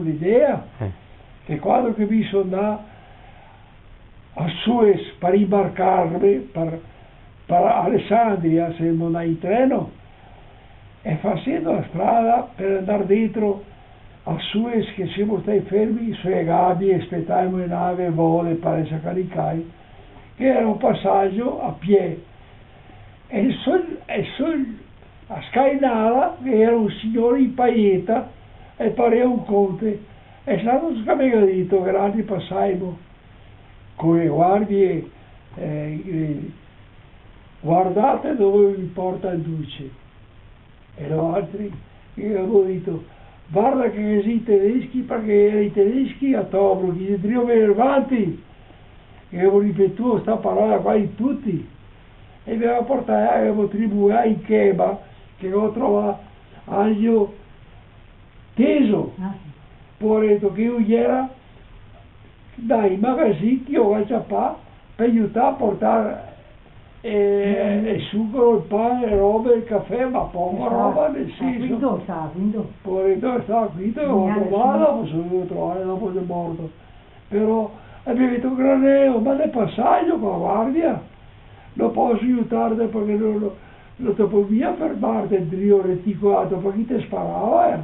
un'idea, che quando che mi sono andato a Suez per imbarcarmi per Alessandria, siamo andati in treno, e facendo la strada per andare dentro a Suez, che siamo stati fermi sulle gabbie, aspettavamo le navi e vole per caricare, che era un passaggio a piedi, e a Scainala, che era un signore in paglietta e pareva un conte, è stato scamegadito, grandi passavamo con le guardie, guardate dove vi porta il duce, e gli altri che avevo detto guarda che i tedeschi, perché i tedeschi a Tobruk gli trio avanti, e avevo ripetuto sta parola qua in tutti, e mi aveva portato, avevo tribù in Cheba, che avevo trovato aglio teso, poveretto, che io gli era dai magazzini che ho acciappato per aiutare a portare il succo, il pane, le robe, il caffè, ma poca roba nel senso. Poveretto stava qui, l'ho trovato, lo sono trovare dopo che è morto. Però abbiamo detto Graneo, ma nel passaggio con la guardia non posso aiutarti perché non ti puoi via fermarti il trio reticolato, perché ti sparava,